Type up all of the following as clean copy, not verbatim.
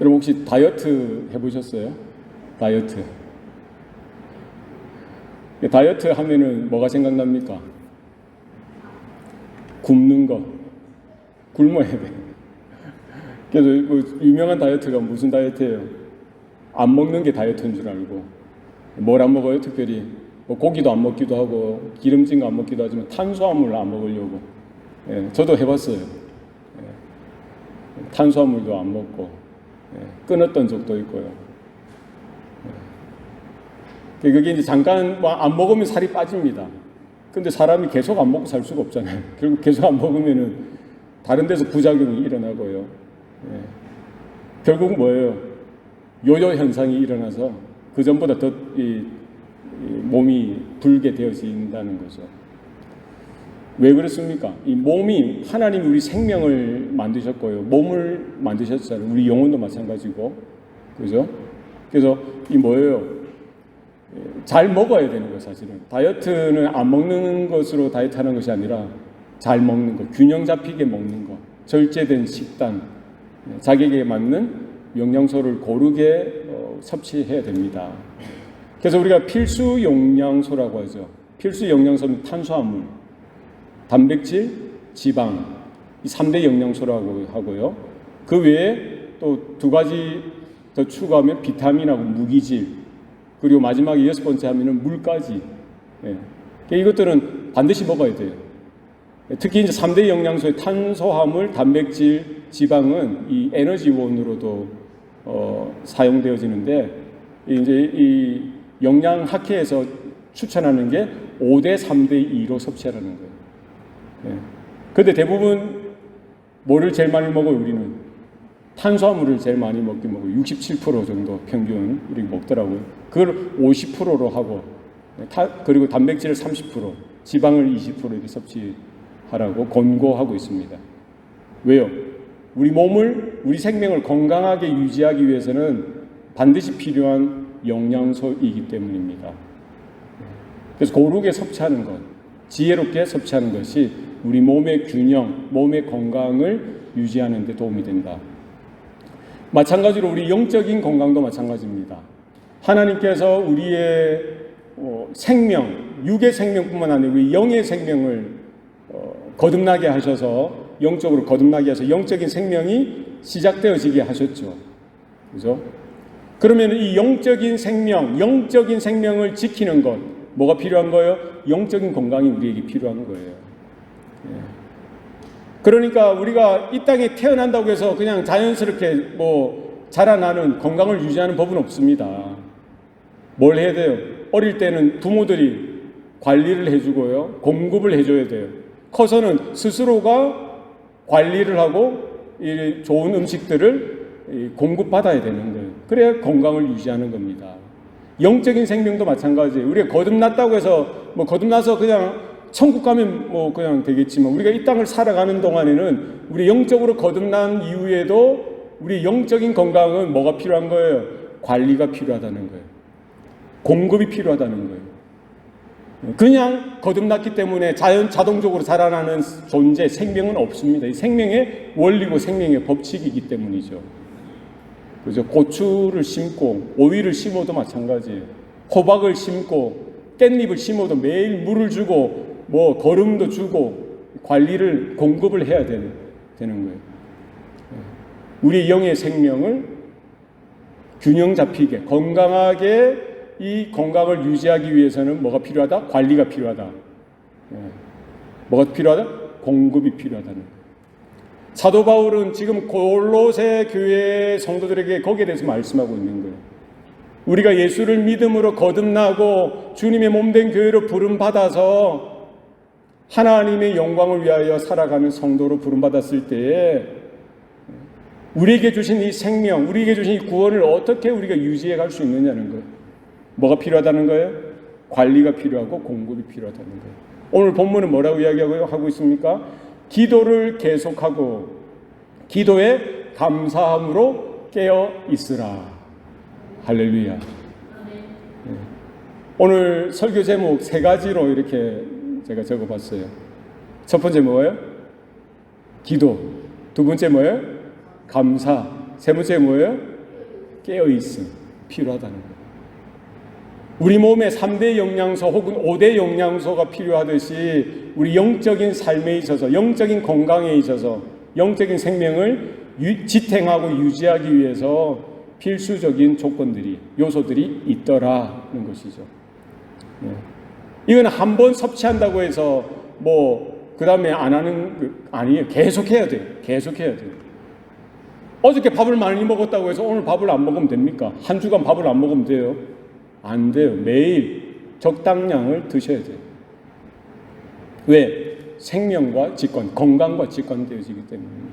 여러분 혹시 다이어트 해보셨어요? 다이어트. 다이어트 하면은 뭐가 생각납니까? 굶는 거. 굶어야 돼. 그래서 뭐 유명한 다이어트가 무슨 다이어트예요? 안 먹는 게 다이어트인 줄 알고. 뭘 안 먹어요? 특별히 뭐 고기도 안 먹기도 하고 기름진 거 안 먹기도 하지만 탄수화물을 안 먹으려고. 저도 해봤어요. 탄수화물도 안 먹고 끊었던 적도 있고요. 그게 이제 잠깐 안 먹으면 살이 빠집니다. 근데 사람이 계속 안 먹고 살 수가 없잖아요. 결국 계속 안 먹으면은 다른 데서 부작용이 일어나고요. 결국 뭐예요? 요요 현상이 일어나서 그 전보다 더 몸이 불게 되어진다는 거죠. 왜 그렇습니까? 이 몸이 하나님이 우리 생명을 만드셨고요. 몸을 만드셨잖아요. 우리 영혼도 마찬가지고. 그죠? 그래서 이 뭐예요? 잘 먹어야 되는 거예요, 사실은. 다이어트는 안 먹는 것으로 다이어트 하는 것이 아니라 잘 먹는 거, 균형 잡히게 먹는 거, 절제된 식단, 자기에게 맞는 영양소를 고르게 섭취해야 됩니다. 그래서 우리가 필수 영양소라고 하죠. 필수 영양소는 탄수화물, 단백질, 지방, 이 3대 영양소라고 하고요. 그 외에 또 두 가지 더 추가하면 비타민하고 무기질, 그리고 마지막에 6번째 하면은 물까지. 이것들은 반드시 먹어야 돼요. 특히 이제 3대 영양소의 탄수화물, 단백질, 지방은 이 에너지원으로도 사용되어지는데, 이제 이 영양학회에서 추천하는 게 5대 3대 2로 섭취하라는 거예요. 근데 대부분 뭐를 제일 많이 먹어요, 우리는? 탄수화물을 제일 많이 먹긴 먹어요. 67% 정도 평균 이렇게 먹더라고요. 그걸 50%로 하고, 그리고 단백질을 30%, 지방을 20% 이렇게 섭취하라고 권고하고 있습니다. 왜요? 우리 몸을, 우리 생명을 건강하게 유지하기 위해서는 반드시 필요한 영양소이기 때문입니다. 그래서 고르게 섭취하는 것, 지혜롭게 섭취하는 것이 우리 몸의 균형, 몸의 건강을 유지하는 데 도움이 된다. 마찬가지로 우리 영적인 건강도 마찬가지입니다. 하나님께서 우리의 생명, 육의 생명뿐만 아니라 우리 영의 생명을 거듭나게 하셔서, 영적으로 거듭나게 해서 영적인 생명이 시작되어지게 하셨죠. 그죠? 그러면 이 영적인 생명을 지키는 것, 뭐가 필요한 거예요? 영적인 건강이 우리에게 필요한 거예요. 그러니까 우리가 이 땅에 태어난다고 해서 그냥 자연스럽게 자라나는 건강을 유지하는 법은 없습니다. 뭘 해야 돼요? 어릴 때는 부모들이 관리를 해주고요, 공급을 해줘야 돼요. 커서는 스스로가 관리를 하고 이 좋은 음식들을 공급받아야 되는 거예요. 그래야 건강을 유지하는 겁니다. 영적인 생명도 마찬가지예요. 우리가 거듭났다고 해서 거듭나서 그냥 천국 가면 그냥 되겠지만, 우리가 이 땅을 살아가는 동안에는 우리 영적으로 거듭난 이후에도 우리 영적인 건강은 뭐가 필요한 거예요? 관리가 필요하다는 거예요. 공급이 필요하다는 거예요. 그냥 거듭났기 때문에 자동적으로 자라나는 존재, 생명은 없습니다. 이 생명의 원리고 생명의 법칙이기 때문이죠. 그죠? 고추를 심고 오이를 심어도 마찬가지예요. 호박을 심고 깻잎을 심어도 매일 물을 주고 거름도 주고 관리를 공급을 해야 되는 거예요. 우리 영의 생명을 균형 잡히게 건강하게 이 건강을 유지하기 위해서는 뭐가 필요하다? 관리가 필요하다. 뭐가 필요하다? 공급이 필요하다는 거예요. 사도 바울은 지금 골로새 교회 성도들에게 거기에 대해서 말씀하고 있는 거예요. 우리가 예수를 믿음으로 거듭나고 주님의 몸된 교회로 부름받아서 하나님의 영광을 위하여 살아가는 성도로 부름받았을 때에 우리에게 주신 이 생명, 우리에게 주신 이 구원을 어떻게 우리가 유지해 갈 수 있느냐는 거예요. 뭐가 필요하다는 거예요? 관리가 필요하고 공급이 필요하다는 거예요. 오늘 본문은 뭐라고 이야기하고 있습니까? 기도를 계속하고 기도에 감사함으로 깨어 있으라. 할렐루야. 오늘 설교 제목 3가지로 이렇게 제가 적어봤어요. 첫 번째 뭐예요? 기도. 두 번째 뭐예요? 감사. 세 번째 뭐예요? 깨어있음. 필요하다는 거예요. 우리 몸에 3대 영양소 혹은 5대 영양소가 필요하듯이 우리 영적인 삶에 있어서, 영적인 건강에 있어서, 영적인 생명을 지탱하고 유지하기 위해서 필수적인 조건들이, 요소들이 있더라는 것이죠. 이건 한 번 섭취한다고 해서 그 다음에 안 하는 아니에요. 계속 해야 돼요. 계속 해야 돼요. 어저께 밥을 많이 먹었다고 해서 오늘 밥을 안 먹으면 됩니까? 한 주간 밥을 안 먹으면 돼요? 안 돼요. 매일 적당량을 드셔야 돼요. 왜? 생명과 직관, 건강과 직관되어지기 때문입니다.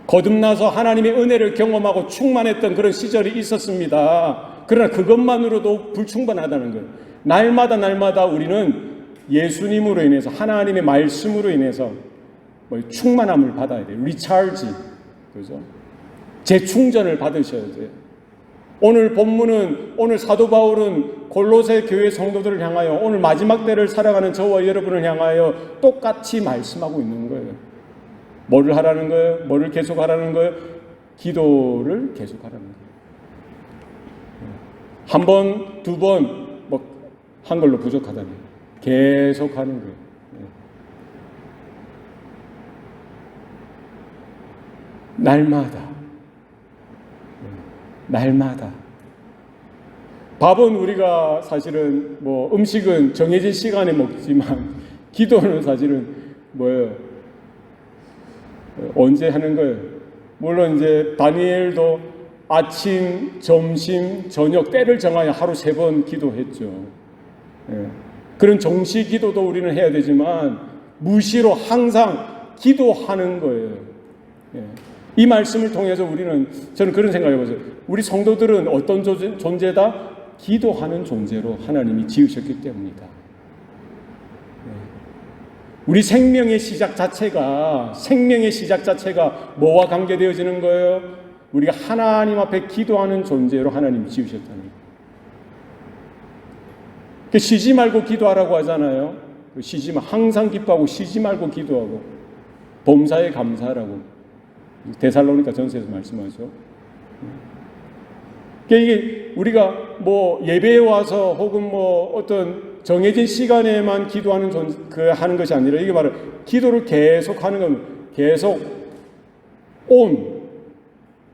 거듭나서 하나님의 은혜를 경험하고 충만했던 그런 시절이 있었습니다. 그러나 그것만으로도 불충분하다는 거예요. 날마다 우리는 예수님으로 인해서, 하나님의 말씀으로 인해서 충만함을 받아야 돼요. 리차지, 그죠? 재충전을 받으셔야 돼요. 오늘 본문은, 오늘 사도 바울은 골로새 교회 성도들을 향하여, 오늘 마지막 때를 살아가는 저와 여러분을 향하여 똑같이 말씀하고 있는 거예요. 뭐를 하라는 거예요? 뭐를 계속 하라는 거예요? 기도를 계속 하라는 거예요. 한 번, 두 번, 한 걸로 부족하다는 거예요. 계속 하는 거예요. 날마다. 밥은 우리가 사실은 음식은 정해진 시간에 먹지만 기도는 사실은 언제 하는 거예요? 물론 이제 다니엘도 아침, 점심, 저녁 때를 정하여 하루 3번 기도했죠. 그런 정시 기도도 우리는 해야 되지만 무시로 항상 기도하는 거예요. 이 말씀을 통해서 저는 그런 생각을 해봤어요. 우리 성도들은 어떤 존재다? 기도하는 존재로 하나님이 지으셨기 때문이다. 우리 생명의 시작 자체가 뭐와 관계되어지는 거예요? 우리가 하나님 앞에 기도하는 존재로 하나님이 지으셨다는 거예요. 쉬지 말고 기도하라고 하잖아요. 항상 기뻐하고 쉬지 말고 기도하고 범사에 감사하라고 데살로니가 전서에서 말씀하죠. 이게 우리가 예배에 와서 혹은 어떤 정해진 시간에만 기도하는 하는 것이 아니라 이게 바로 기도를 계속 하는 건 계속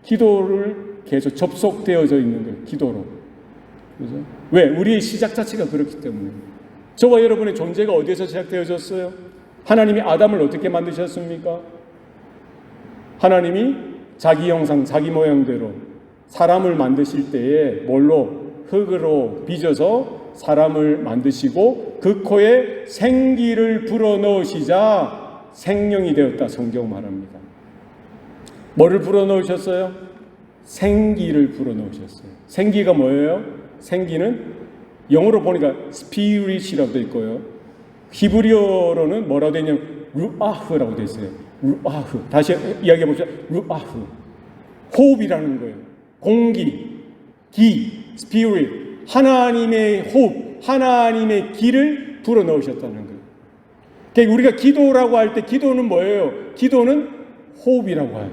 기도를 계속 접속되어져 있는 거예요. 기도로. 그죠? 왜? 우리의 시작 자체가 그렇기 때문에. 저와 여러분의 존재가 어디에서 시작되어졌어요? 하나님이 아담을 어떻게 만드셨습니까? 하나님이 자기 형상, 자기 모양대로 사람을 만드실 때에 흙으로 빚어서 사람을 만드시고 그 코에 생기를 불어넣으시자 생명이 되었다. 성경 말합니다. 뭐를 불어넣으셨어요? 생기를 불어넣으셨어요. 생기가 뭐예요? 생기는 영어로 보니까 spirit이라고 되어 있고요. 히브리어로는 뭐라고 되어 있냐면 루아흐라고 되어 있어요. 루아흐. 다시 이야기해 보시죠. 루아흐. 호흡이라는 거예요. 공기, 기, spirit. 하나님의 호흡, 하나님의 기를 불어넣으셨다는 거예요. 그러니까 우리가 기도라고 할 때 기도는 뭐예요? 기도는 호흡이라고 해요.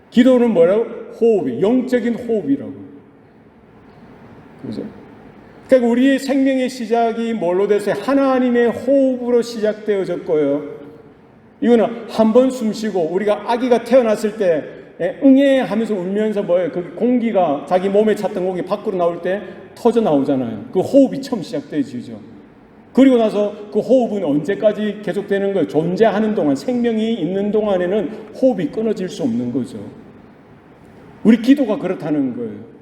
기도는 뭐라고? 호흡이, 영적인 호흡이라고. 그죠? 그러니까 우리의 생명의 시작이 뭘로 됐어요? 하나님의 호흡으로 시작되어졌고요. 이거는 한 번 숨 쉬고 우리가 아기가 태어났을 때 응애 하면서 울면서 그 공기가 자기 몸에 찼던 공기 밖으로 나올 때 터져 나오잖아요. 그 호흡이 처음 시작되어지죠. 그리고 나서 그 호흡은 언제까지 계속되는 거예요? 존재하는 동안, 생명이 있는 동안에는 호흡이 끊어질 수 없는 거죠. 우리 기도가 그렇다는 거예요.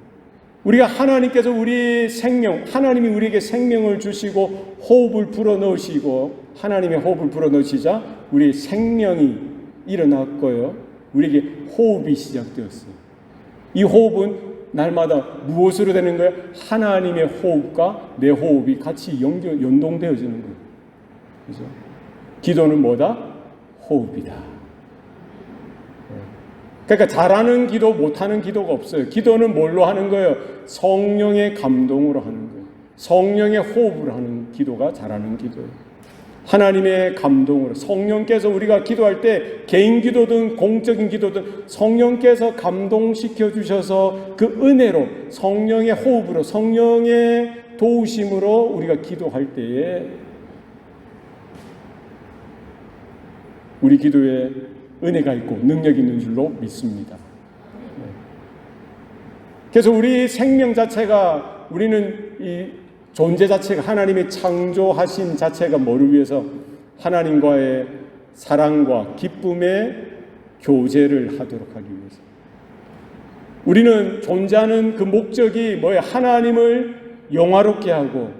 우리가 하나님께서 우리의 생명, 하나님이 우리에게 생명을 주시고 호흡을 불어넣으시고 하나님의 호흡을 불어넣으시자 우리의 생명이 일어났고요. 우리에게 호흡이 시작되었어요. 이 호흡은 날마다 무엇으로 되는 거예요? 하나님의 호흡과 내 호흡이 같이 연동되어지는 거예요. 그죠? 기도는 뭐다? 호흡이다. 그러니까 잘하는 기도, 못하는 기도가 없어요. 기도는 뭘로 하는 거예요? 성령의 감동으로 하는 거예요. 성령의 호흡으로 하는 기도가 잘하는 기도예요. 하나님의 감동으로 성령께서 우리가 기도할 때 개인 기도든 공적인 기도든 성령께서 감동시켜 주셔서 그 은혜로 성령의 호흡으로 성령의 도우심으로 우리가 기도할 때에 우리 기도에 은혜가 있고 능력이 있는 줄로 믿습니다. 그래서 우리 생명 자체가 우리는 이 존재 자체가 하나님의 창조하신 자체가 뭐를 위해서 하나님과의 사랑과 기쁨의 교제를 하도록 하기 위해서 우리는 존재하는 그 목적이 뭐예요? 하나님을 영화롭게 하고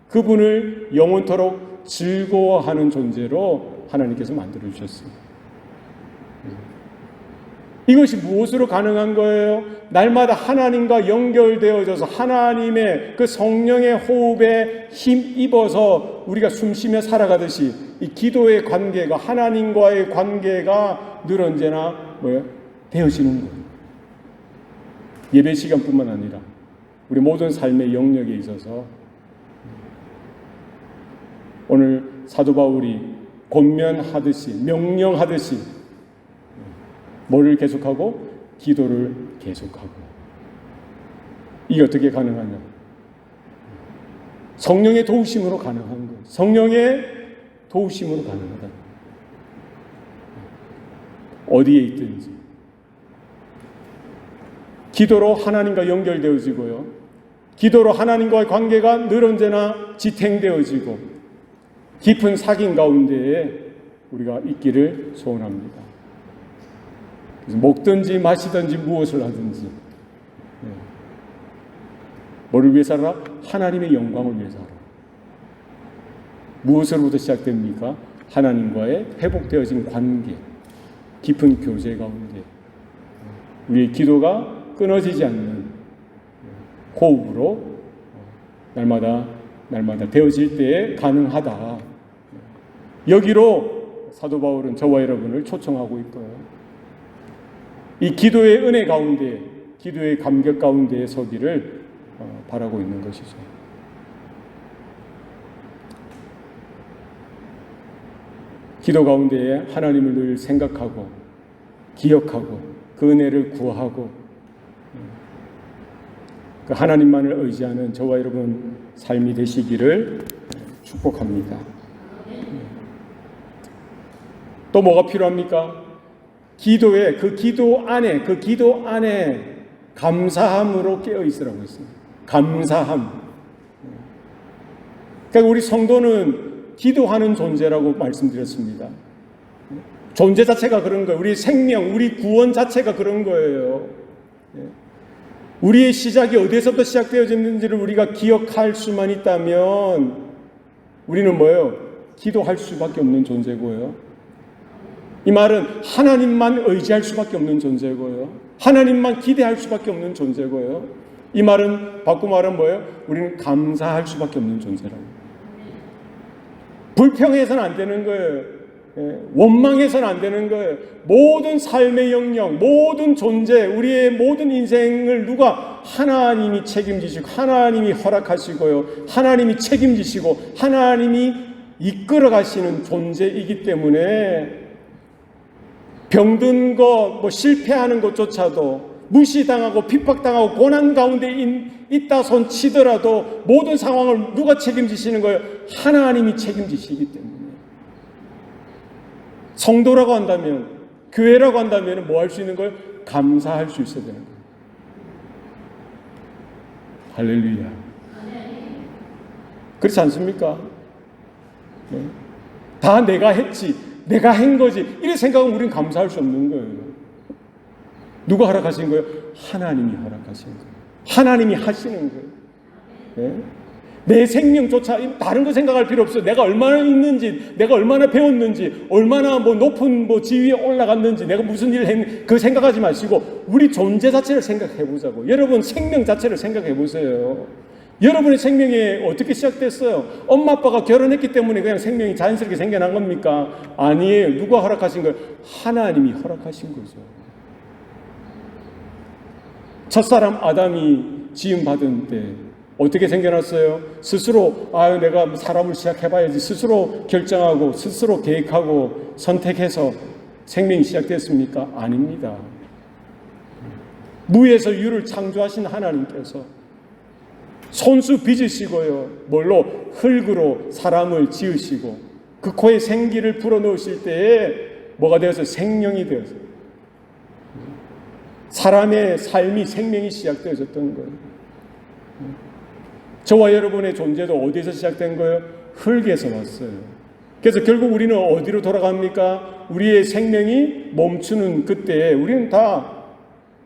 그분을 영원토록 즐거워하는 존재로 하나님께서 만들어 주셨습니다. 이것이 무엇으로 가능한 거예요? 날마다 하나님과 연결되어져서 하나님의 그 성령의 호흡에 힘입어서 우리가 숨쉬며 살아가듯이 이 기도의 관계가 하나님과의 관계가 늘 언제나 되어지는 거예요. 예배 시간뿐만 아니라 우리 모든 삶의 영역에 있어서 오늘 사도 바울이 권면하듯이 명령하듯이 뭐를 계속하고? 기도를 계속하고. 이게 어떻게 가능하냐? 성령의 도우심으로 가능한 거예요. 성령의 도우심으로 가능하다. 어디에 있든지. 기도로 하나님과 연결되어지고요. 기도로 하나님과의 관계가 늘 언제나 지탱되어지고 깊은 사귐 가운데에 우리가 있기를 소원합니다. 먹든지 마시든지 무엇을 하든지 뭐를 위해서 하라? 하나님의 영광을 위해서 하라. 무엇으로부터 시작됩니까? 하나님과의 회복되어진 관계, 깊은 교제 가운데 우리의 기도가 끊어지지 않는 호흡으로 날마다 되어질 때에 가능하다. 여기로 사도 바울은 저와 여러분을 초청하고 있고요. 이 기도의 은혜 가운데, 기도의 감격 가운데에 서기를 바라고 있는 것이죠. 기도 가운데에 하나님을 늘 생각하고 기억하고 그 은혜를 구하고 그 하나님만을 의지하는 저와 여러분 삶이 되시기를 축복합니다. 또 뭐가 필요합니까? 기도에 그 기도 안에 감사함으로 깨어 있으라고 했습니다. 감사함. 그러니까 우리 성도는 기도하는 존재라고 말씀드렸습니다. 존재 자체가 그런 거예요. 우리 생명, 우리 구원 자체가 그런 거예요. 우리의 시작이 어디에서부터 시작되어졌는지를 우리가 기억할 수만 있다면 우리는 뭐예요? 기도할 수밖에 없는 존재고요. 이 말은 하나님만 의지할 수밖에 없는 존재고요. 하나님만 기대할 수밖에 없는 존재고요. 이 말은 바꾸고 말하면 뭐예요? 우리는 감사할 수밖에 없는 존재라고. 불평해서는 안 되는 거예요. 원망해서는 안 되는 거예요. 모든 삶의 영역, 모든 존재, 우리의 모든 인생을 누가 하나님이 책임지시고 하나님이 허락하시고요. 하나님이 책임지시고 하나님이 이끌어 가시는 존재이기 때문에 병든 것, 실패하는 것조차도 무시당하고 핍박당하고 고난 가운데 있다 손 치더라도 모든 상황을 누가 책임지시는 거예요? 하나님이 책임지시기 때문에. 성도라고 한다면, 교회라고 한다면 뭐 할 수 있는 거예요? 감사할 수 있어야 되는 거예요. 할렐루야. 그렇지 않습니까? 네. 다 내가 했지. 내가 한 거지. 이런 생각은 우리는 감사할 수 없는 거예요. 누가 허락하신 거예요? 하나님이 허락하신 거예요. 하나님이 하시는 거예요. 네? 내 생명조차 다른 거 생각할 필요 없어요. 내가 얼마나 있는지, 내가 얼마나 배웠는지, 얼마나 높은 지위에 올라갔는지, 내가 무슨 일을 했는지 그 생각하지 마시고 우리 존재 자체를 생각해 보자고. 여러분 생명 자체를 생각해 보세요. 여러분의 생명이 어떻게 시작됐어요? 엄마 아빠가 결혼했기 때문에 그냥 생명이 자연스럽게 생겨난 겁니까? 아니에요. 누가 허락하신 거예요? 하나님이 허락하신 거죠. 첫사람 아담이 지음받은 때 어떻게 생겨났어요? 스스로 내가 사람을 시작해봐야지 스스로 결정하고 스스로 계획하고 선택해서 생명이 시작됐습니까? 아닙니다. 무에서 유를 창조하신 하나님께서 손수 빚으시고요. 뭘로? 흙으로 사람을 지으시고 그 코에 생기를 불어넣으실 때에 뭐가 되어서 생명이 되었어요. 사람의 삶이 생명이 시작되어졌던 거예요. 저와 여러분의 존재도 어디에서 시작된 거예요? 흙에서 왔어요. 그래서 결국 우리는 어디로 돌아갑니까? 우리의 생명이 멈추는 그때에 우리는 다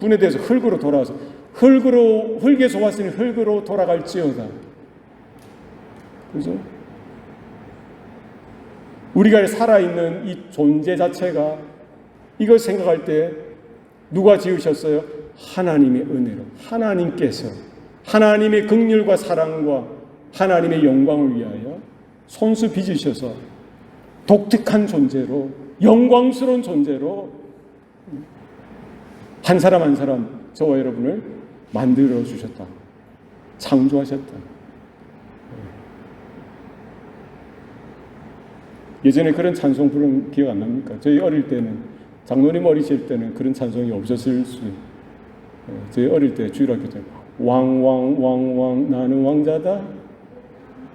분해돼서 흙으로 돌아와서 흙에서 왔으니 흙으로 돌아갈지어다. 그죠? 우리가 살아있는 이 존재 자체가 이걸 생각할 때 누가 지으셨어요? 하나님의 은혜로 하나님께서 하나님의 긍휼과 사랑과 하나님의 영광을 위하여 손수 빚으셔서 독특한 존재로 영광스러운 존재로 한 사람 한 사람 저와 여러분을 만들어 주셨다. 창조하셨다. 예전에 그런 찬송 부른 기억 안 납니까? 저희 어릴 때는 장로님 어리실 때는 그런 찬송이 없었을 수. 저희 어릴 때 주일학교 때 왕왕왕왕 나는 왕자다.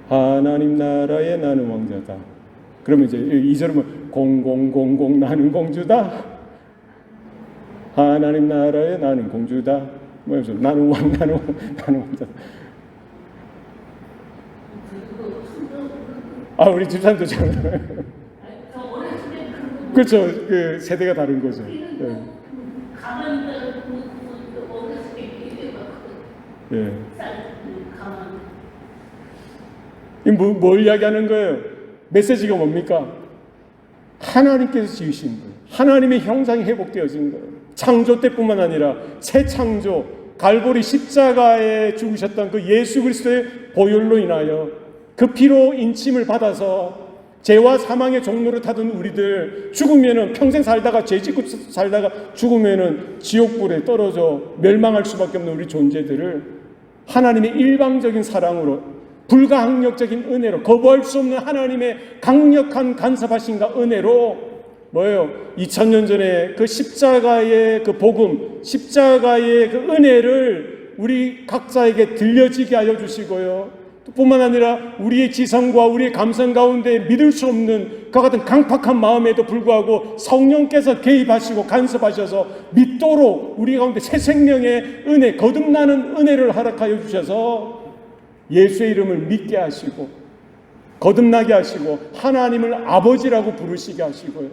하나님 나라에 나는 왕자다. 그러면 이제 2절은 공공공공 나는 공주다. 하나님 나라에 나는 공주다. 뭐여서 나는 왕 나는 왕자다. 우리 집사람도 잘 그렇죠. 그 세대가 다른 거죠. 네. 네. 뭘 이야기하는 거예요? 메시지가 뭡니까? 하나님께서 지으신 거예요. 하나님의 형상이 회복되어진 거예요. 창조 때뿐만 아니라 새 창조, 갈보리 십자가에 죽으셨던 그 예수 그리스도의 보혈로 인하여 그 피로 인침을 받아서 죄와 사망의 종로를 타던 우리들 죽으면은 평생 살다가 죄 짓고 살다가 죽으면은 지옥불에 떨어져 멸망할 수밖에 없는 우리 존재들을 하나님의 일방적인 사랑으로 불가항력적인 은혜로 거부할 수 없는 하나님의 강력한 간섭하심과 은혜로 뭐예요? 2000년 전에 그 십자가의 그 복음, 십자가의 그 은혜를 우리 각자에게 들려지게 하여 주시고요. 뿐만 아니라 우리의 지성과 우리의 감성 가운데 믿을 수 없는 그와 같은 강팍한 마음에도 불구하고 성령께서 개입하시고 간섭하셔서 믿도록 우리 가운데 새 생명의 은혜, 거듭나는 은혜를 허락하여 주셔서 예수의 이름을 믿게 하시고 거듭나게 하시고 하나님을 아버지라고 부르시게 하시고요.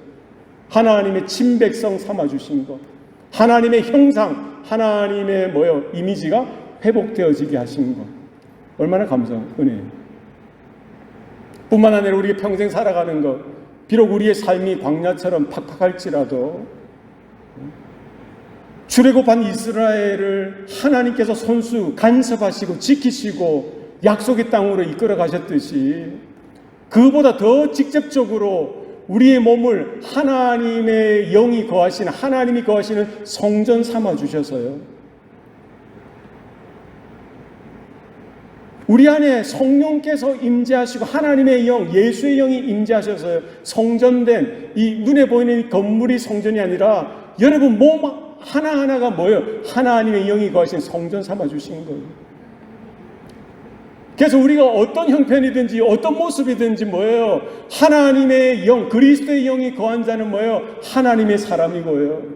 하나님의 친백성 삼아주신 것, 하나님의 형상, 하나님의 이미지가 회복되어지게 하신 것, 얼마나 감사한 은혜예요. 뿐만 아니라 우리가 평생 살아가는 것, 비록 우리의 삶이 광야처럼 팍팍할지라도 출애굽한 이스라엘을 하나님께서 손수 간섭하시고 지키시고 약속의 땅으로 이끌어 가셨듯이 그보다 더 직접적으로 우리의 몸을 하나님의 영이 거하시는 하나님이 거하시는 성전 삼아 주셔서요. 우리 안에 성령께서 임재하시고 하나님의 영, 예수의 영이 임재하셔서 성전된 이 눈에 보이는 이 건물이 성전이 아니라 여러분 몸 하나하나가 뭐예요? 하나님의 영이 거하신 성전 삼아 주신 거예요. 그래서 우리가 어떤 형편이든지 어떤 모습이든지 뭐예요? 하나님의 영, 그리스도의 영이 거한 자는 뭐예요? 하나님의 사람이고요.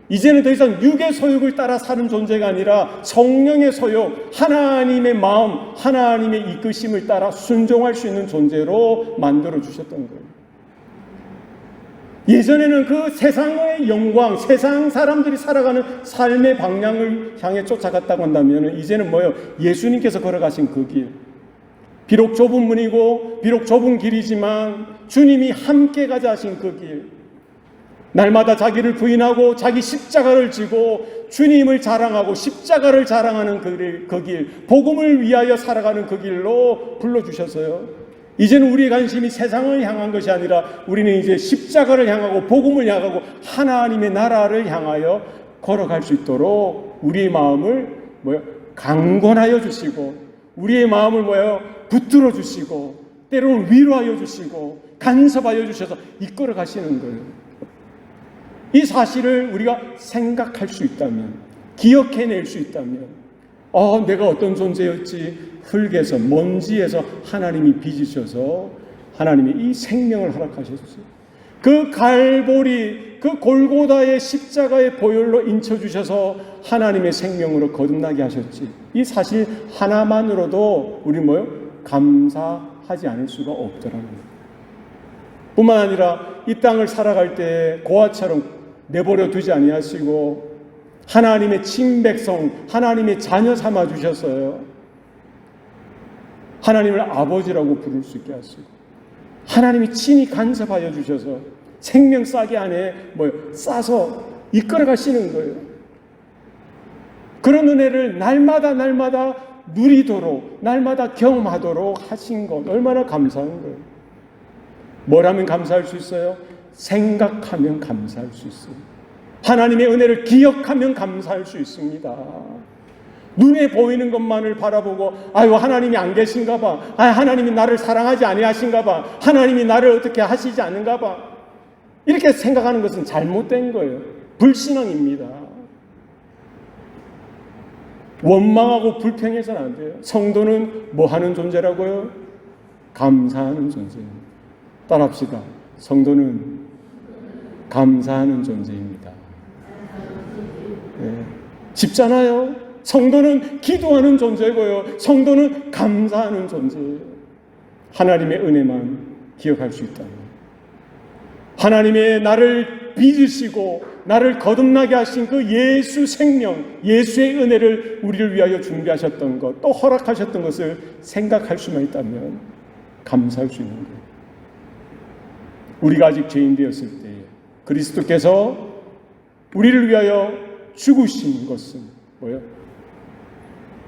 이제는 더 이상 육의 소욕을 따라 사는 존재가 아니라 성령의 소욕, 하나님의 마음, 하나님의 이끄심을 따라 순종할 수 있는 존재로 만들어 주셨던 거예요. 예전에는 그 세상의 영광, 세상 사람들이 살아가는 삶의 방향을 향해 쫓아갔다고 한다면 이제는 뭐예요? 예수님께서 걸어가신 그 길. 비록 좁은 문이고 비록 좁은 길이지만 주님이 함께 가자 하신 그 길. 날마다 자기를 부인하고 자기 십자가를 지고 주님을 자랑하고 십자가를 자랑하는 그 길, 복음을 위하여 살아가는 그 길로 불러주셔서요. 이제는 우리의 관심이 세상을 향한 것이 아니라 우리는 이제 십자가를 향하고 복음을 향하고 하나님의 나라를 향하여 걸어갈 수 있도록 우리의 마음을 강권하여 주시고 우리의 마음을 뭐예요? 붙들어 주시고 때로는 위로하여 주시고 간섭하여 주셔서 이끌어 가시는 거예요. 이 사실을 우리가 생각할 수 있다면, 기억해낼 수 있다면, 내가 어떤 존재였지? 흙에서, 먼지에서 하나님이 빚으셔서 하나님이 이 생명을 허락하셨어요. 그 갈보리, 그 골고다의 십자가의 보혈로 인쳐주셔서 하나님의 생명으로 거듭나게 하셨지. 이 사실 하나만으로도 우리 감사하지 않을 수가 없더라는 거예요. 뿐만 아니라 이 땅을 살아갈 때 고아처럼 내버려 두지 아니하시고 하나님의 친백성, 하나님의 자녀 삼아 주셨어요. 하나님을 아버지라고 부를 수 있게 하시고 하나님이 친히 간섭하여 주셔서 생명 싸게 안에 싸서 이끌어 가시는 거예요. 그런 은혜를 날마다 누리도록, 날마다 경험하도록 하신 것 얼마나 감사한 거예요. 뭘 하면 감사할 수 있어요? 생각하면 감사할 수 있어요. 하나님의 은혜를 기억하면 감사할 수 있습니다. 눈에 보이는 것만을 바라보고 하나님이 안 계신가 봐. 하나님이 나를 사랑하지 아니하신가 봐. 하나님이 나를 어떻게 하시지 않는가 봐. 이렇게 생각하는 것은 잘못된 거예요. 불신앙입니다. 원망하고 불평해서는 안 돼요. 성도는 뭐 하는 존재라고요? 감사하는 존재입니다. 따라합시다. 성도는 감사하는 존재입니다. 네. 쉽잖아요. 성도는 기도하는 존재고요. 성도는 감사하는 존재예요. 하나님의 은혜만 기억할 수 있다면, 하나님의 나를 빚으시고 나를 거듭나게 하신 그 예수 생명, 예수의 은혜를 우리를 위하여 준비하셨던 것, 또 허락하셨던 것을 생각할 수만 있다면 감사할 수 있는 거예요. 우리가 아직 죄인 되었을 때 그리스도께서 우리를 위하여 죽으신 것은 뭐예요?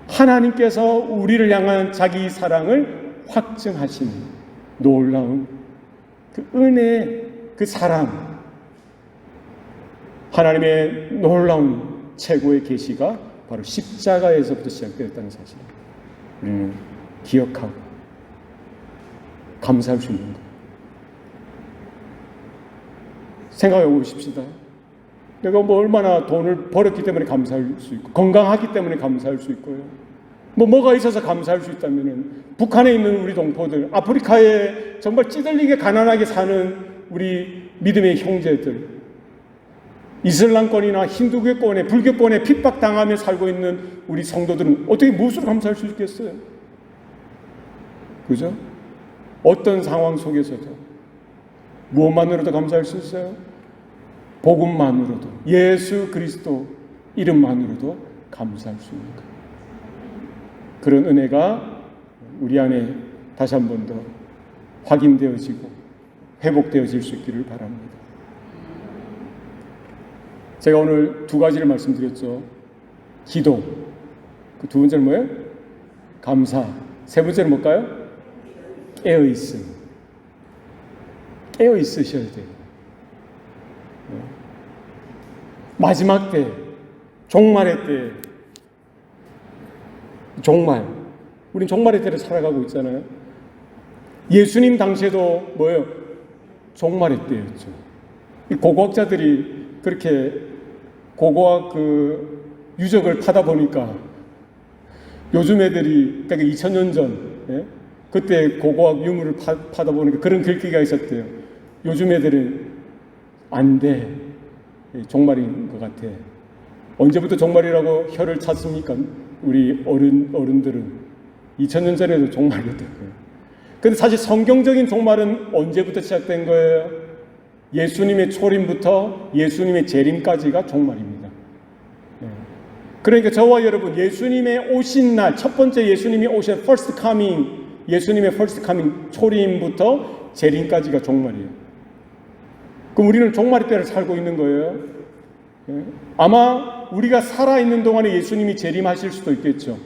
하나님께서 우리를 향한 자기 사랑을 확증하시는 놀라운 그 은혜, 그 사랑, 하나님의 놀라운 최고의 계시가 바로 십자가에서부터 시작되었다는 사실을 우리는 기억하고 감사할 수 있는 거예요. 생각해 보십시다. 내가 얼마나 돈을 벌었기 때문에 감사할 수 있고, 건강하기 때문에 감사할 수 있고요. 뭐가 있어서 감사할 수 있다면은, 북한에 있는 우리 동포들, 아프리카에 정말 찌들리게 가난하게 사는 우리 믿음의 형제들, 이슬람권이나 힌두교권에, 불교권에 핍박당하며 살고 있는 우리 성도들은 어떻게 무엇으로 감사할 수 있겠어요? 그죠? 어떤 상황 속에서도 무엇만으로도 감사할 수 있어요? 복음만으로도, 예수 그리스도 이름만으로도 감사할 수 있는 거예요. 그런 은혜가 우리 안에 다시 한 번 더 확인되어지고 회복되어질 수 있기를 바랍니다. 제가 오늘 두 가지를 말씀드렸죠. 기도, 그 두 번째는 뭐예요? 감사. 세 번째는 뭘까요? 깨어있음. 깨어있으셔야 돼요. 마지막 때, 종말의 때, 종말. 우린 종말의 때를 살아가고 있잖아요. 예수님 당시에도 뭐예요? 종말의 때였죠. 이 고고학자들이 그렇게 고고학 그 유적을 파다 보니까 요즘 애들이 그러니까 2000년 전 그때 고고학 유물을 파다 보니까 그런 글귀가 있었대요. 요즘 애들은 안 돼. 종말인 것 같아. 언제부터 종말이라고 혀를 찼습니까? 우리 어른들은 2000년 전에도 종말이었다고요. 근데 사실 성경적인 종말은 언제부터 시작된 거예요? 예수님의 초림부터 예수님의 재림까지가 종말입니다. 그러니까 저와 여러분, 예수님의 오신 날, 첫 번째 예수님이 오신 first coming, 예수님의 first coming 초림부터 재림까지가 종말이에요. 그럼 우리는 종말의 때를 살고 있는 거예요. 아마 우리가 살아있는 동안에 예수님이 재림하실 수도 있겠죠.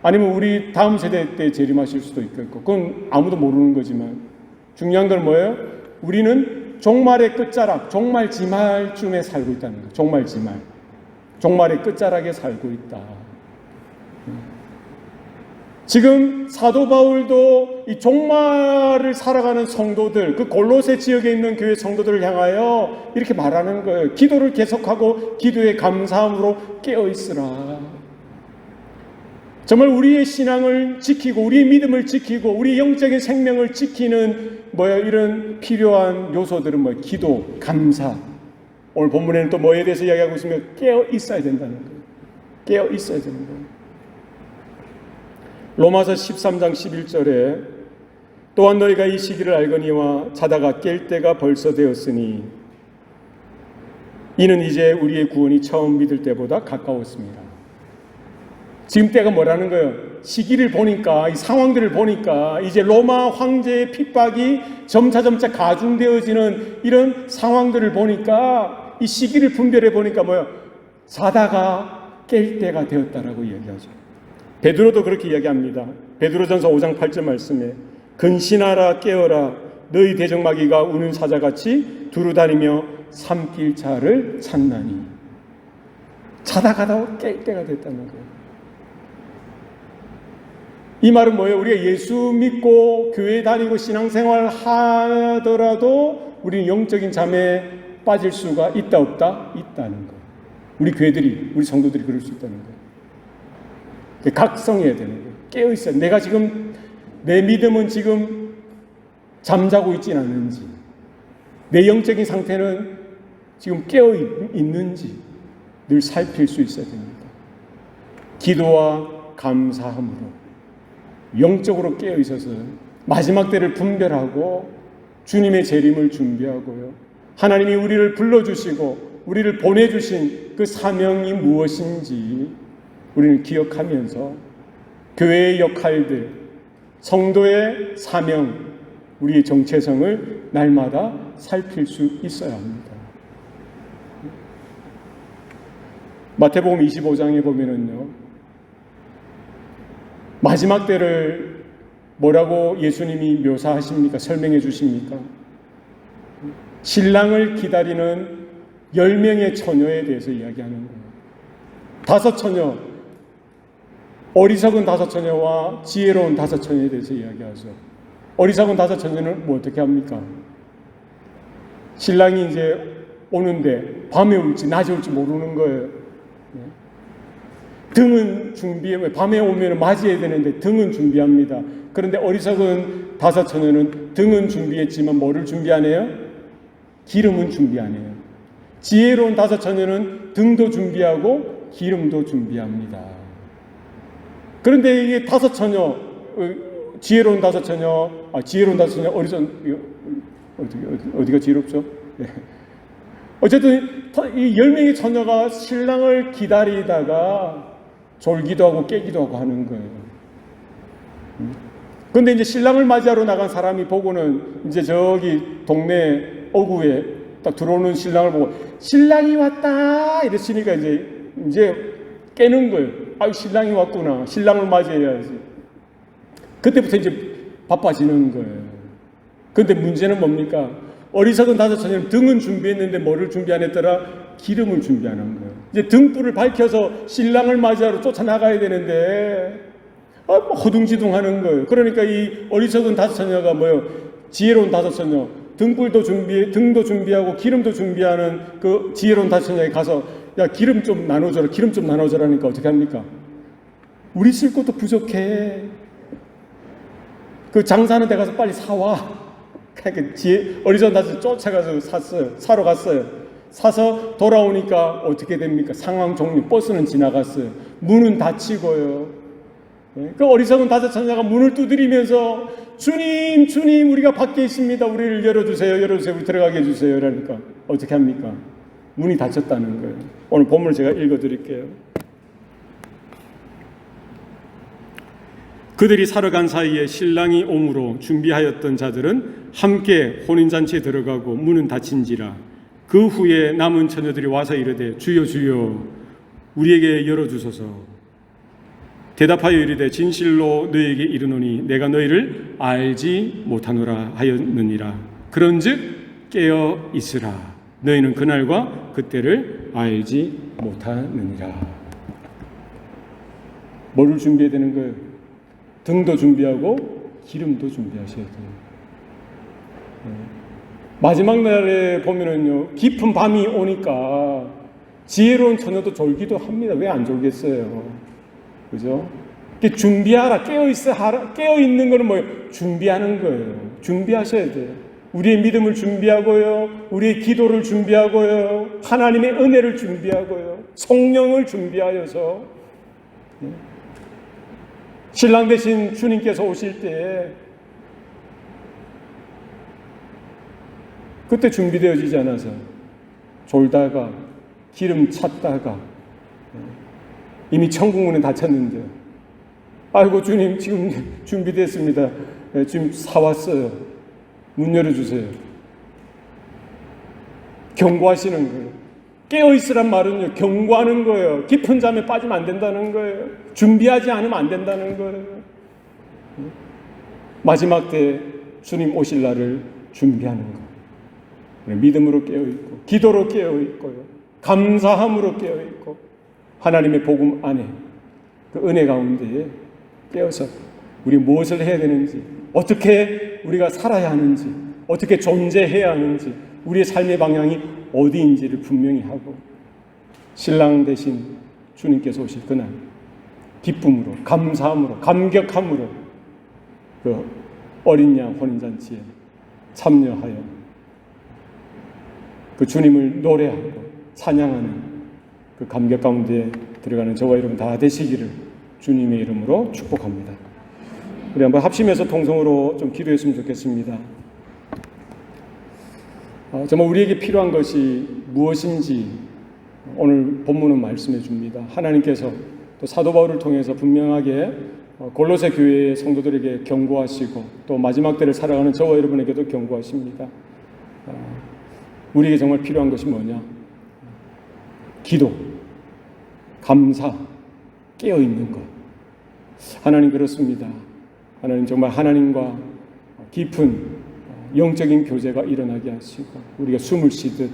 아니면 우리 다음 세대 때 재림하실 수도 있겠고, 그건 아무도 모르는 거지만 중요한 건 뭐예요? 우리는 종말의 끝자락, 종말 지말쯤에 살고 있다는 거예요. 종말 지말, 종말의 끝자락에 살고 있다. 지금 사도 바울도 이 종말을 살아가는 성도들, 그 골로새 지역에 있는 교회 성도들을 향하여 이렇게 말하는 거예요. 기도를 계속하고 기도의 감사함으로 깨어있으라. 정말 우리의 신앙을 지키고 우리의 믿음을 지키고 우리의 영적인 생명을 지키는 이런 필요한 요소들은 기도, 감사. 오늘 본문에는 또 뭐에 대해서 이야기하고 있으면 깨어 있어야 된다는 거예요. 깨어 있어야 되는 거예요. 로마서 13장 11절에 또한 너희가 이 시기를 알거니와 자다가 깰 때가 벌써 되었으니 이는 이제 우리의 구원이 처음 믿을 때보다 가까웠습니다. 지금 때가 뭐라는 거예요? 시기를 보니까, 이 상황들을 보니까 이제 로마 황제의 핍박이 점차 가중되어지는 이런 상황들을 보니까 이 시기를 분별해 보니까 자다가 깰 때가 되었다라고 이야기하죠. 베드로도 그렇게 이야기합니다. 베드로전서 5장 8절 말씀에 근신하라 깨어라 너희 대적마귀가 우는 사자같이 두루다니며 삼킬 자를 찾나니. 자다가도 깰 때가 됐다는 거예요. 이 말은 뭐예요? 우리가 예수 믿고 교회 다니고 신앙생활 하더라도 우리는 영적인 잠에 빠질 수가 있다 없다? 있다는 거예요. 우리 교회들이, 우리 성도들이 그럴 수 있다는 거예요. 각성해야 되는 거예요. 깨어있어요. 내가 지금 내 믿음은 지금 잠자고 있진 않는지, 내 영적인 상태는 지금 깨어있는지 늘 살필 수 있어야 됩니다. 기도와 감사함으로 영적으로 깨어있어서 마지막 때를 분별하고 주님의 재림을 준비하고요. 하나님이 우리를 불러주시고 우리를 보내주신 그 사명이 무엇인지 우리는 기억하면서 교회의 역할들, 성도의 사명, 우리의 정체성을 날마다 살필 수 있어야 합니다. 마태복음 25장에 보면은요, 마지막 때를 뭐라고 예수님이 묘사하십니까? 설명해 주십니까? 신랑을 기다리는 10명의 처녀에 대해서 이야기하는 거예요. 5 처녀, 어리석은 5 처녀와 지혜로운 5 처녀에 대해서 이야기하죠. 어리석은 5 처녀는 어떻게 합니까? 신랑이 이제 오는데 밤에 올지 낮에 올지 모르는 거예요. 등은 준비해, 밤에 오면 맞이해야 되는데 등은 준비합니다. 그런데 어리석은 5 처녀는 등은 준비했지만 뭐를 준비 안 해요? 기름은 준비 안 해요. 지혜로운 5 처녀는 등도 준비하고 기름도 준비합니다. 그런데 이게 5 처녀, 지혜로운 5 처녀, 지혜로운 5 처녀, 어디가 지혜롭죠? 네. 어쨌든 이 10명의 처녀가 신랑을 기다리다가 졸기도 하고 깨기도 하고 하는 거예요. 그런데 이제 신랑을 맞이하러 나간 사람이 보고는 이제 저기 동네 어구에 딱 들어오는 신랑을 보고 신랑이 왔다 이랬으니까 이제 깨는 거예요. 아유, 신랑이 왔구나. 신랑을 맞이해야지. 그때부터 이제 바빠지는 거예요. 그런데 문제는 뭡니까? 어리석은 5 처녀는 등은 준비했는데 뭐를 준비 안 했더라? 기름을 준비 안 한 거예요. 이제 등불을 밝혀서 신랑을 맞이하러 쫓아나가야 되는데 허둥지둥 하는 거예요. 그러니까 이 어리석은 5 처녀가 지혜로운 5 처녀, 등도 준비하고 기름도 준비하는 그 지혜로운 5 처녀에 가서 야, 기름 좀 나눠줘라. 기름 좀 나눠줘라니까 어떻게 합니까? 우리 쓸 것도 부족해. 그 장사하는 데 가서 빨리 사와. 그러니까 어리석은 5 쫓아가서 샀어요. 사러 갔어요. 사서 돌아오니까 어떻게 됩니까? 상황 종료. 버스는 지나갔어요. 문은 닫히고요. 그 어리석은 5 처녀가 문을 두드리면서 주님, 주님, 우리가 밖에 있습니다. 우리를 열어주세요. 열어주세요. 우리 들어가게 해주세요. 그러니까 어떻게 합니까? 문이 닫혔다는 거예요. 오늘 본문을 제가 읽어드릴게요. 그들이 사러 간 사이에 신랑이 오므로 준비하였던 자들은 함께 혼인잔치에 들어가고 문은 닫힌지라. 그 후에 남은 처녀들이 와서 이르되 주여 주여 우리에게 열어주소서. 대답하여 이르되 진실로 너희에게 이르노니 내가 너희를 알지 못하노라 하였느니라. 그런즉 깨어 있으라. 너희는 그날과 그때를 알지 못하느니라. 뭐를 준비해야 되는 거예요? 등도 준비하고 기름도 준비하셔야 돼요. 마지막 날에 보면은요, 깊은 밤이 오니까 지혜로운 처녀도 졸기도 합니다. 왜 안 졸겠어요? 그죠? 준비하라, 깨어 있는 거는 뭐예요? 준비하는 거예요. 준비하셔야 돼요. 우리의 믿음을 준비하고요, 우리의 기도를 준비하고요, 하나님의 은혜를 준비하고요, 성령을 준비하여서 신랑 되신 주님께서 오실 때 그때 준비되어지지 않아서 졸다가 기름 찼다가 이미 천국문은 닫혔는데, 아이고 주님 지금 준비됐습니다. 지금 사왔어요. 문 열어주세요. 경고하시는 거예요. 깨어있으란 말은요, 경고하는 거예요. 깊은 잠에 빠지면 안 된다는 거예요. 준비하지 않으면 안 된다는 거예요. 마지막 때 주님 오실 날을 준비하는 거예요. 믿음으로 깨어있고, 기도로 깨어있고요, 감사함으로 깨어있고, 하나님의 복음 안에 그 은혜 가운데에 깨어서 우리 무엇을 해야 되는지, 어떻게 우리가 살아야 하는지, 어떻게 존재해야 하는지, 우리의 삶의 방향이 어디인지를 분명히 하고, 신랑 되신 주님께서 오실 그날 기쁨으로, 감사함으로, 감격함으로 그 어린 양 혼인잔치에 참여하여 그 주님을 노래하고 찬양하는 그 감격 가운데 들어가는 저와 여러분 다 되시기를 주님의 이름으로 축복합니다. 우리 한번 합심해서 통성으로 좀 기도했으면 좋겠습니다. 정말 우리에게 필요한 것이 무엇인지 오늘 본문은 말씀해 줍니다. 하나님께서 또 사도 바울을 통해서 분명하게 골로새 교회의 성도들에게 경고하시고, 또 마지막 때를 살아가는 저와 여러분에게도 경고하십니다. 우리에게 정말 필요한 것이 뭐냐? 기도, 감사, 깨어있는 것. 하나님 그렇습니다. 하나님 정말 하나님과 깊은 영적인 교제가 일어나게 하시고, 우리가 숨을 쉬듯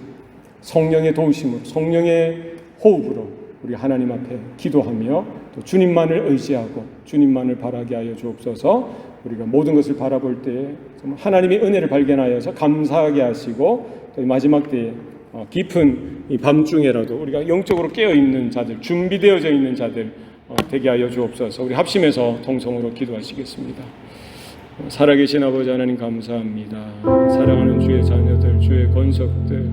성령의 도우심으로, 성령의 호흡으로 우리 하나님 앞에 기도하며 또 주님만을 의지하고 주님만을 바라게 하여 주옵소서. 우리가 모든 것을 바라볼 때에 하나님의 은혜를 발견하여서 감사하게 하시고, 또 마지막 때에 깊은 이 밤중에라도 우리가 영적으로 깨어있는 자들, 준비되어져 있는 자들 되게 하여 주옵소서. 우리 합심해서 통성으로 기도하시겠습니다. 살아계신 아버지 하나님 감사합니다. 사랑하는 주의 자녀들, 주의 권속들,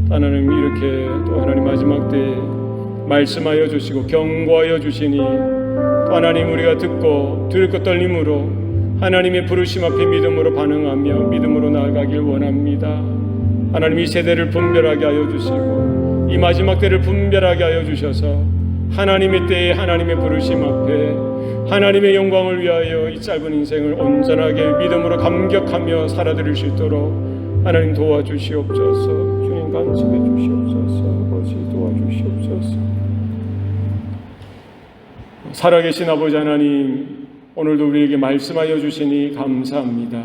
하나님 이렇게 또 하나님 마지막 때에 말씀하여 주시고 경고하여 주시니, 또 하나님 우리가 듣고 들고 떨림으로 하나님의 부르심 앞에 믿음으로 반응하며 믿음으로 나아가길 원합니다. 하나님 이 세대를 분별하게 하여 주시고 이 마지막 때를 분별하게 하여 주셔서 하나님의 때에 하나님의 부르심 앞에 하나님의 영광을 위하여 이 짧은 인생을 온전하게 믿음으로 감격하며 살아드릴 수 있도록 하나님 도와주시옵소서. 주님 간섭해 주시옵소서. 아버지 도와주시옵소서. 살아계신 아버지 하나님, 오늘도 우리에게 말씀하여 주시니 감사합니다.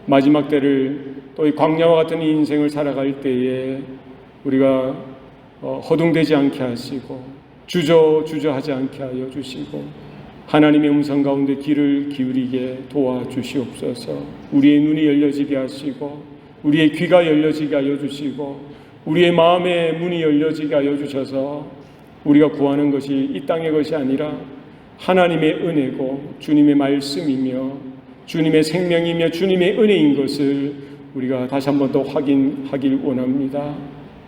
마지막 때를 또 이 광야와 같은 이 인생을 살아갈 때에 우리가 허둥대지 않게 하시고 주저하지 않게 하여 주시고 하나님의 음성 가운데 귀를 기울이게 도와주시옵소서. 우리의 눈이 열려지게 하시고 우리의 귀가 열려지게 하여 주시고 우리의 마음의 문이 열려지게 하여 주셔서 우리가 구하는 것이 이 땅의 것이 아니라 하나님의 은혜고 주님의 말씀이며 주님의 생명이며 주님의 은혜인 것을 우리가 다시 한 번 더 확인하길 원합니다.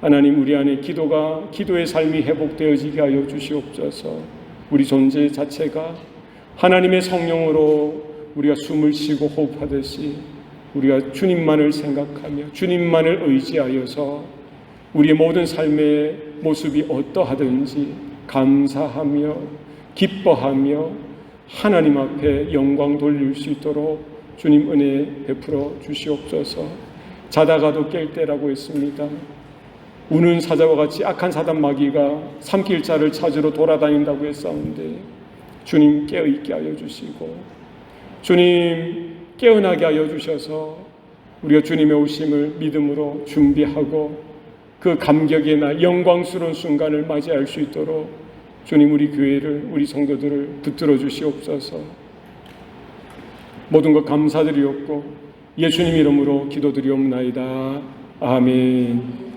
하나님 우리 안에 기도의 삶이 회복되어지게 하여 주시옵소서. 우리 존재 자체가 하나님의 성령으로 우리가 숨을 쉬고 호흡하듯이 우리가 주님만을 생각하며 주님만을 의지하여서 우리의 모든 삶의 모습이 어떠하든지 감사하며 기뻐하며 하나님 앞에 영광 돌릴 수 있도록 주님 은혜 베풀어 주시옵소서. 자다가도 깰 때라고 했습니다. 우는 사자와 같이 악한 사단 마귀가 삼킬 자를 찾으러 돌아다닌다고 했었는데 주님 깨어있게 하여 주시고 주님 깨어나게 하여 주셔서 우리가 주님의 오심을 믿음으로 준비하고 그 감격의 날 영광스러운 순간을 맞이할 수 있도록 주님 우리 교회를 우리 성도들을 붙들어 주시옵소서. 모든 것 감사드리옵고 예수님 이름으로 기도드리옵나이다. 아멘.